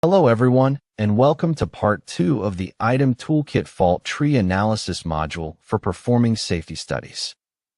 Hello everyone, and welcome to part 2 of the Item Toolkit Fault Tree Analysis module for performing safety studies.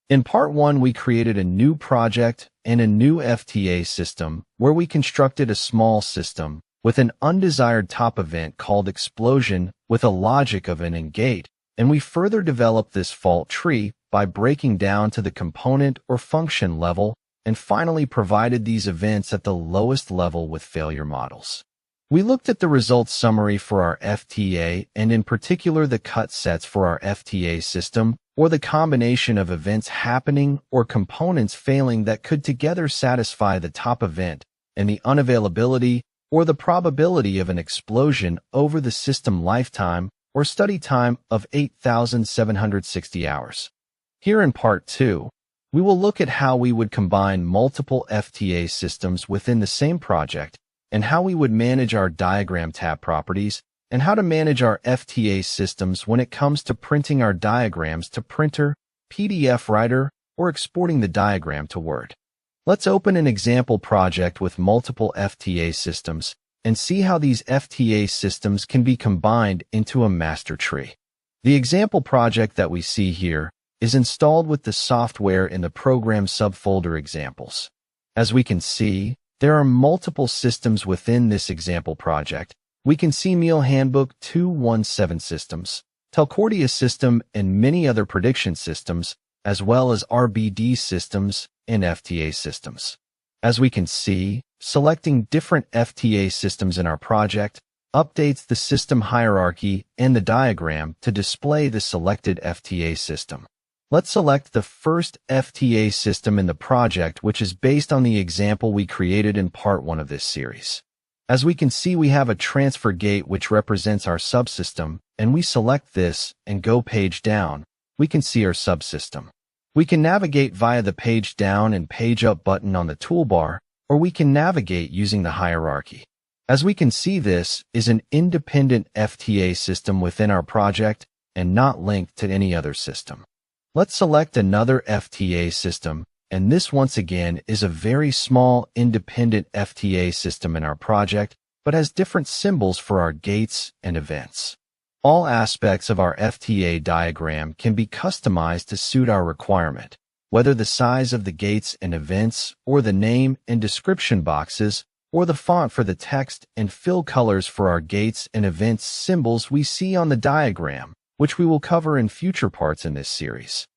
In part 1, we created a new project and a new FTA system where we constructed a small system with an undesired top event called explosion with a logic of an and gate, and we further developed this fault tree by breaking down to the component or function level and finally provided these events at the lowest level with failure models. We looked at the results summary for our FTA and in particular the cut sets for our FTA system, or the combination of events happening or components failing that could together satisfy the top event, and the unavailability or the probability of an explosion over the system lifetime or study time of 8,760 hours. Here in part 2, we will look at how we would combine multiple FTA systems within the same project and how we would manage our diagram tab properties, and how to manage our FTA systems when it comes to printing our diagrams to printer, PDF writer, or exporting the diagram to Word. Let's open an example project with multiple FTA systems and see how these FTA systems can be combined into a master tree. The example project that we see here is installed with the software in the program subfolder examples. As we can see, there are multiple systems within this example project. We can see Meal Handbook 217 systems, Telcordia system, and many other prediction systems, as well as RBD systems and FTA systems. As we can see, selecting different FTA systems in our project updates the system hierarchy and the diagram to display the selected FTA system. Let's select the first FTA system in the project, which is based on the example we created in part 1 of this series. As we can see, we have a transfer gate which represents our subsystem, and we select this and go page down. We can see our subsystem. We can navigate via the page down and page up button on the toolbar, or we can navigate using the hierarchy. As we can see, this is an independent FTA system within our project and not linked to any other system. Let's select another FTA system, and this once again is a very small independent FTA system in our project, but has different symbols for our gates and events. All aspects of our FTA diagram can be customized to suit our requirement, whether the size of the gates and events, or the name and description boxes, or the font for the text and fill colors for our gates and events symbols we see on the diagram, which we will cover in future parts in this series.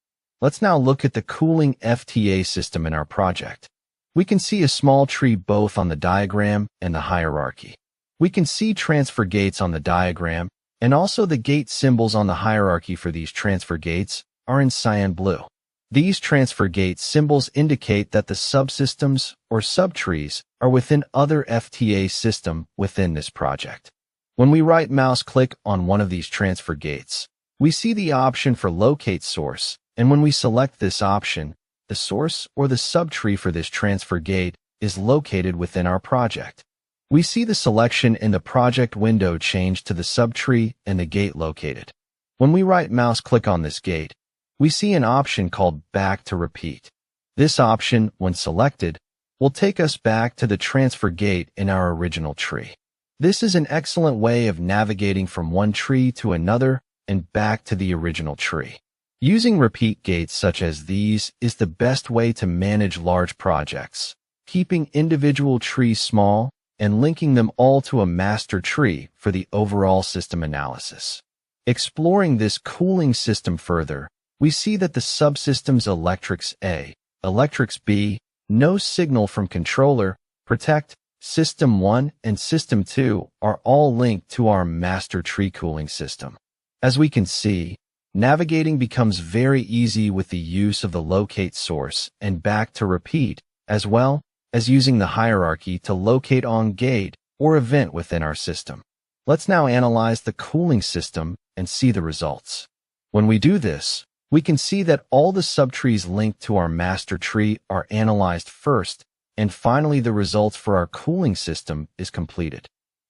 Let's now look at the cooling FTA system in our project. We can see a small tree both on the diagram and the hierarchy. We can see transfer gates on the diagram, and also the gate symbols on the hierarchy for these transfer gates are in cyan blue. These transfer gate symbols indicate that the subsystems or subtrees are within other FTA system within this project. When we right mouse click on one of these transfer gates, we see the option for locate source, and when we select this option, the source or the subtree for this transfer gate is located within our project. We see the selection in the project window change to the subtree and the gate located. When we right mouse click on this gate, we see an option called Back to Repeat. This option, when selected, will take us back to the transfer gate in our original tree. This is an excellent way of navigating from one tree to another and back to the original tree. Using repeat gates such as these is the best way to manage large projects, keeping individual trees small and linking them all to a master tree for the overall system analysis. Exploring this cooling system further, we see that the subsystems Electrics A, Electrics B, No Signal from Controller, Protect, System 1 and System 2 are all linked to our master tree cooling system. As we can see, navigating becomes very easy with the use of the locate source and back to repeat, as well as using the hierarchy to locate on gate or event within our system. Let's now analyze the cooling system and see the results. When we do this, we can see that all the subtrees linked to our master tree are analyzed first, and finally the results for our cooling system is completed.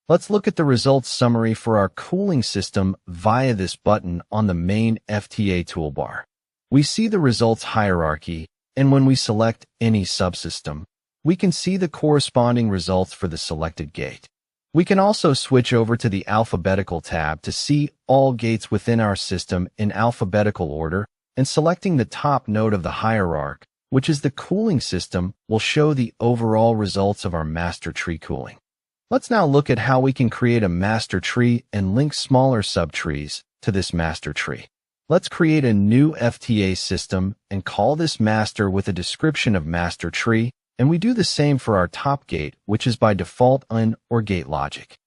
Let's look at the results summary for our cooling system via this button on the main FTA toolbar. We see the results hierarchy, and when we select any subsystem, we can see the corresponding results for the selected gate. We can also switch over to the alphabetical tab to see all gates within our system in alphabetical order, and selecting the top node of the hierarchy, which is the cooling system, will show the overall results of our master tree cooling. Let's now look at how we can create a master tree and link smaller subtrees to this master tree. Let's create a new FTA system and call this master with a description of master tree, and we do the same for our top gate, which is by default AND or gate logic.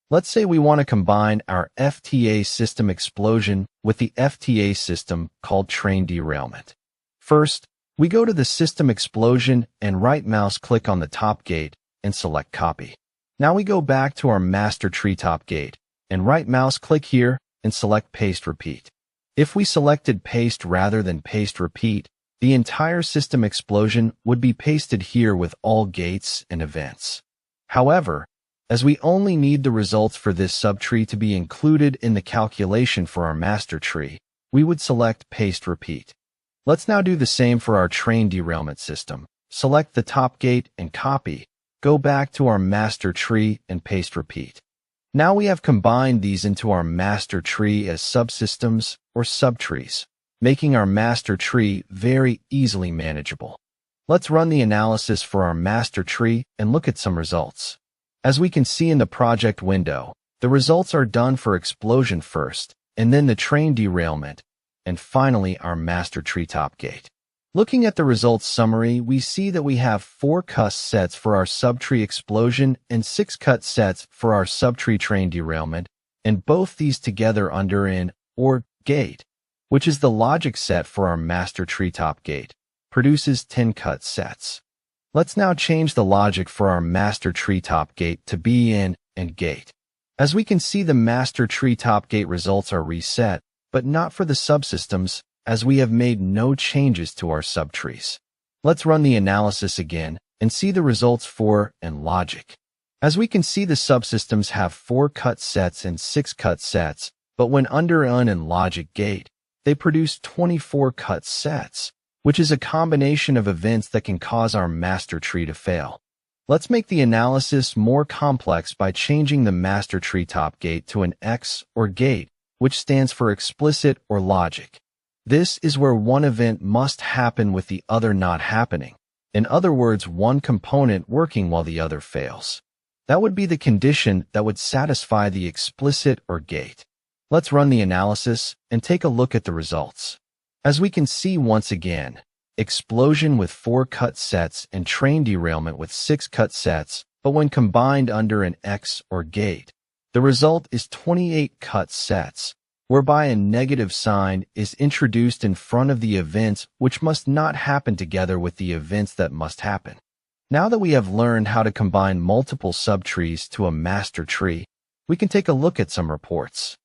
Let's say we want to combine our FTA system explosion with the FTA system called train derailment. First, we go to the system explosion and right mouse click on the top gate and select copy. Now we go back to our master tree top gate and right mouse click here and select paste repeat. If we selected paste rather than paste repeat, the entire system explosion would be pasted here with all gates and events. However, as we only need the results for this subtree to be included in the calculation for our master tree, we would select paste repeat. Let's now do the same for our train derailment system. Select the top gate and copy. Go back to our master tree and paste repeat. Now we have combined these into our master tree as subsystems or subtrees, making our master tree very easily manageable. Let's run the analysis for our master tree and look at some results. As we can see in the project window, the results are done for explosion first, and then the train derailment, and finally our master tree top gate. Looking at the results summary, we see that we have 4 cut sets for our subtree explosion and 6 cut sets for our subtree train derailment, and both these together under an OR gate, which is the logic set for our master tree top gate, produces 10 cut sets. Let's now change the logic for our master tree top gate to be in AND gate. As we can see, the master tree top gate results are reset, but not for the subsystems, as we have made no changes to our subtrees. Let's run the analysis again and see the results for AND logic. As we can see, the subsystems have 4 cut sets and 6 cut sets, but when under AND and logic gate, they produce 24 cut sets, which is a combination of events that can cause our master tree to fail. Let's make the analysis more complex by changing the master tree top gate to an X or gate, which stands for explicit or logic. This is where one event must happen with the other not happening. In other words, one component working while the other fails. That would be the condition that would satisfy the explicit or gate. Let's run the analysis and take a look at the results. As we can see once again, explosion with 4 cut sets and train derailment with 6 cut sets, but when combined under an X or gate, the result is 28 cut sets, whereby a negative sign is introduced in front of the events which must not happen together with the events that must happen. Now that we have learned how to combine multiple subtrees to a master tree, we can take a look at some reports.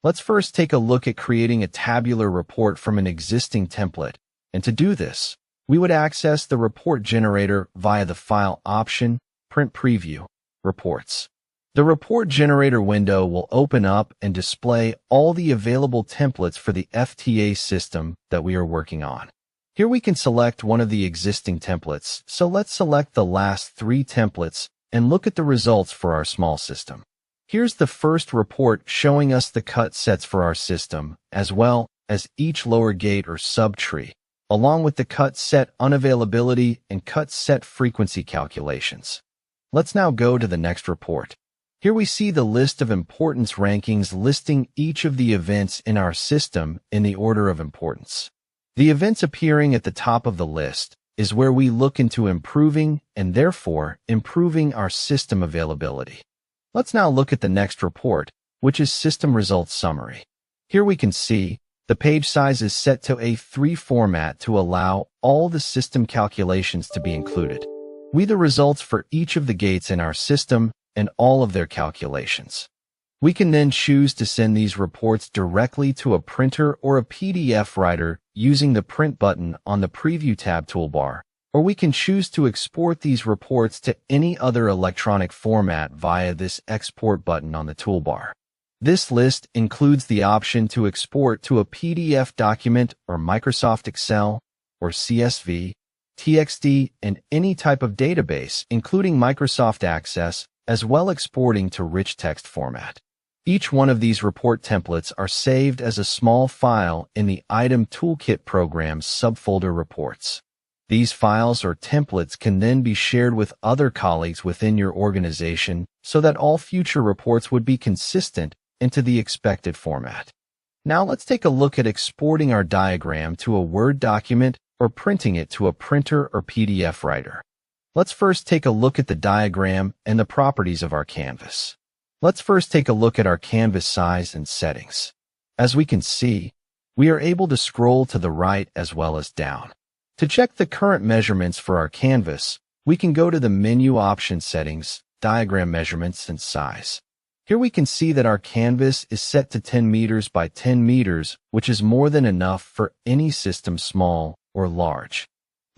Let's first take a look at creating a tabular report from an existing template, and to do this, we would access the report generator via the File option, Print Preview, Reports. The report generator window will open up and display all the available templates for the FTA system that we are working on. Here we can select one of the existing templates, so let's select the last 3 templates and look at the results for our small system. Here's the first report showing us the cut sets for our system, as well as each lower gate or subtree, along with the cut set unavailability and cut set frequency calculations. Let's now go to the next report. Here we see the list of importance rankings listing each of the events in our system in the order of importance. The events appearing at the top of the list is where we look into improving and therefore improving our system availability. Let's now look at the next report, which is System Results Summary. Here we can see the page size is set to A3 format to allow all the system calculations to be included. We the results for each of the gates in our system and all of their calculations. We can then choose to send these reports directly to a printer or a PDF writer using the Print button on the Preview tab toolbar, or we can choose to export these reports to any other electronic format via this Export button on the toolbar. This list includes the option to export to a PDF document or Microsoft Excel or CSV, TXT, and any type of database, including Microsoft Access, as well exporting to rich text format. Each one of these report templates are saved as a small file in the Item Toolkit program's subfolder reports. These files or templates can then be shared with other colleagues within your organization so that all future reports would be consistent into the expected format. Now let's take a look at exporting our diagram to a Word document or printing it to a printer or PDF writer. Let's first take a look at the diagram and the properties of our canvas. Let's first take a look at our canvas size and settings. As we can see, we are able to scroll to the right as well as down. To check the current measurements for our canvas, we can go to the menu option settings, diagram measurements and size. Here we can see that our canvas is set to 10 meters by 10 meters, which is more than enough for any system small or large.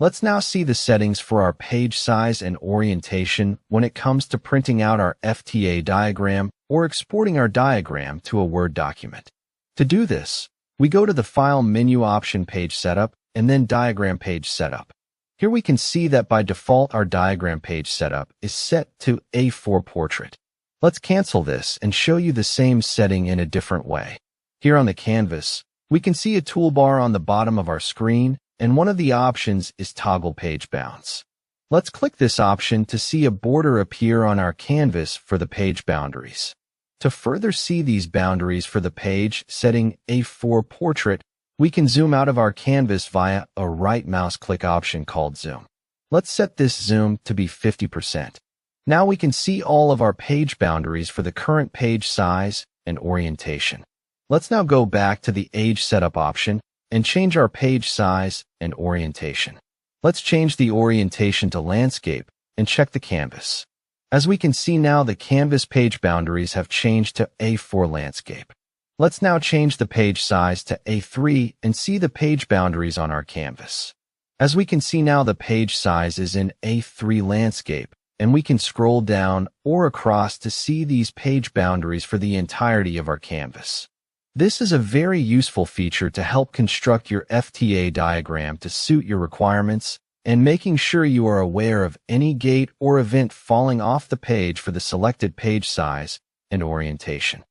Let's now see the settings for our page size and orientation when it comes to printing out our FTA diagram or exporting our diagram to a Word document. To do this, we go to the File menu option Page Setup and then Diagram Page Setup. Here we can see that by default our diagram page setup is set to A4 Portrait. Let's cancel this and show you the same setting in a different way. Here on the canvas, we can see a toolbar on the bottom of our screen, and one of the options is Toggle Page Bounds. Let's click this option to see a border appear on our canvas for the page boundaries. To further see these boundaries for the page setting A4 Portrait, we can zoom out of our canvas via a right mouse click option called Zoom. Let's set this zoom to be 50%. Now we can see all of our page boundaries for the current page size and orientation. Let's now go back to the Age Setup option and change our page size and orientation. Let's change the orientation to Landscape and check the canvas. As we can see now, the canvas page boundaries have changed to A4 Landscape. Let's now change the page size to A3 and see the page boundaries on our canvas. As we can see now, the page size is in A3 Landscape, and we can scroll down or across to see these page boundaries for the entirety of our canvas. This is a very useful feature to help construct your FTA diagram to suit your requirements and making sure you are aware of any gate or event falling off the page for the selected page size and orientation.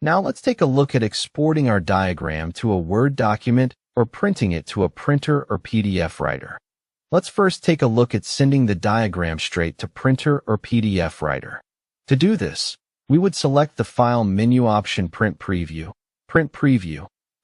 Now let's take a look at exporting our diagram to a Word document or printing it to a printer or PDF writer. Let's first take a look at sending the diagram straight to printer or PDF writer. To do this, we would select the File menu option Print Preview,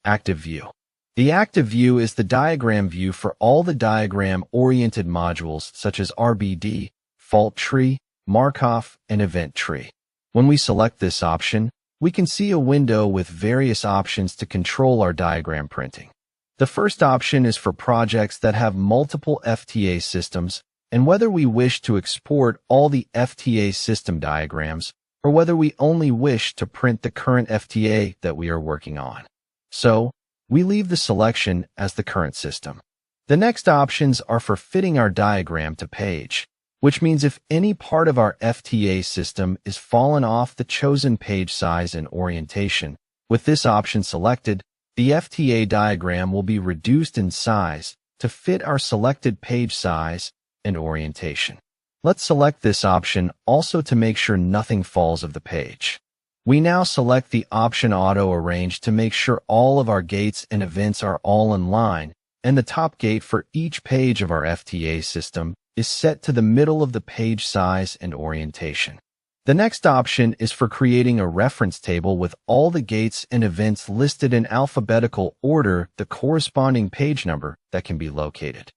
Active View. The active view is the diagram view for all the diagram-oriented modules such as RBD, Fault Tree, Markov, and Event Tree. When we select this option, we can see a window with various options to control our diagram printing. The first option is for projects that have multiple FTA systems and whether we wish to export all the FTA system diagrams or whether we only wish to print the current FTA that we are working on. So, we leave the selection as the current system. The next options are for fitting our diagram to page, which means if any part of our FTA system is fallen off the chosen page size and orientation, with this option selected, the FTA diagram will be reduced in size to fit our selected page size and orientation. Let's select this option also to make sure nothing falls off the page. We now select the option Auto Arrange to make sure all of our gates and events are all in line, and the top gate for each page of our FTA system is set to the middle of the page size and orientation. The next option is for creating a reference table with all the gates and events listed in alphabetical order, the corresponding page number that can be located.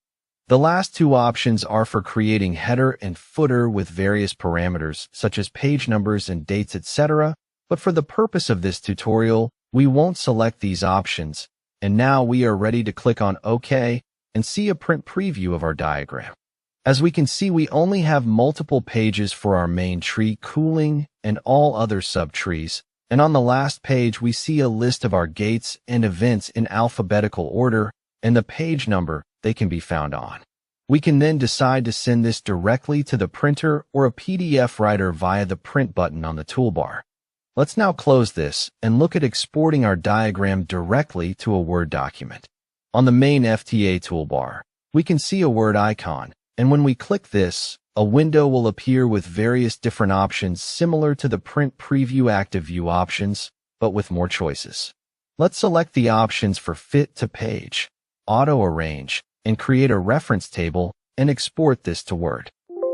The last two options are for creating header and footer with various parameters such as page numbers and dates, etc. But for the purpose of this tutorial, we won't select these options, and now we are ready to click on OK and see a print preview of our diagram. As we can see, we only have multiple pages for our main tree, cooling, and all other subtrees, and on the last page we see a list of our gates and events in alphabetical order and the page number they can be found on. We can then decide to send this directly to the printer or a PDF writer via the print button on the toolbar. Let's now close this and look at exporting our diagram directly to a Word document. On the main FTA toolbar, we can see a Word icon, and when we click this, A window will appear with various different options similar to the Print Preview Active View options, but with more choices. Let's select the options for Fit to Page, Auto Arrange, and create a reference table and export this to Word.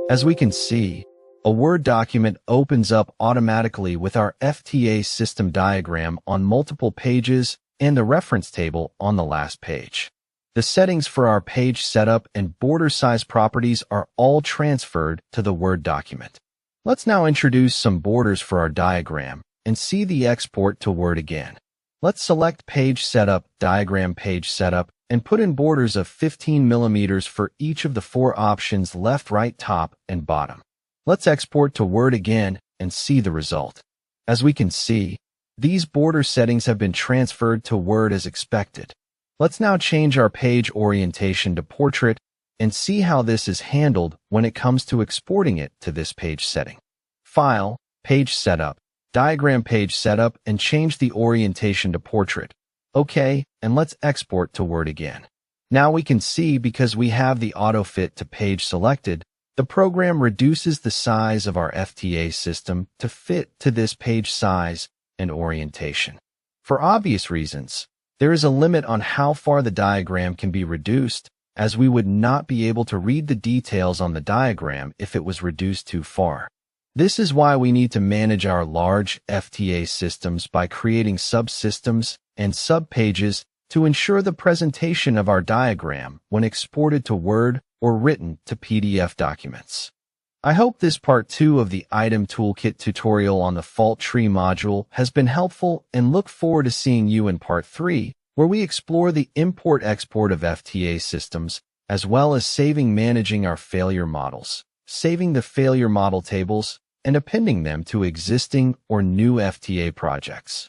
As we can see, a Word document opens up automatically with our FTA system diagram on multiple pages and the reference table on the last page. The settings for our page setup and border size properties are all transferred to the Word document. Let's now introduce some borders for our diagram and see the export to Word again. Let's select Page Setup, Diagram Page Setup, and put in borders of 15 millimeters for each of the 4 options left, right, top, and bottom. Let's export to Word again and see the result. As we can see, these border settings have been transferred to Word as expected. Let's now change our page orientation to portrait and see how this is handled when it comes to exporting it to this page setting. File, Page Setup, Diagram Page Setup, and change the orientation to portrait. OK, and let's export to Word again. Now we can see because we have the Auto Fit to Page selected, the program reduces the size of our FTA system to fit to this page size and orientation. For obvious reasons, there is a limit on how far the diagram can be reduced, as we would not be able to read the details on the diagram if it was reduced too far. This is why we need to manage our large FTA systems by creating subsystems and subpages to ensure the presentation of our diagram when exported to Word or written to PDF documents. I hope this part 2 of the Item Toolkit tutorial on the fault tree module has been helpful and look forward to seeing you in part 3, where we explore the import-export of FTA systems, as well as managing our failure models, saving the failure model tables, and appending them to existing or new FTA projects.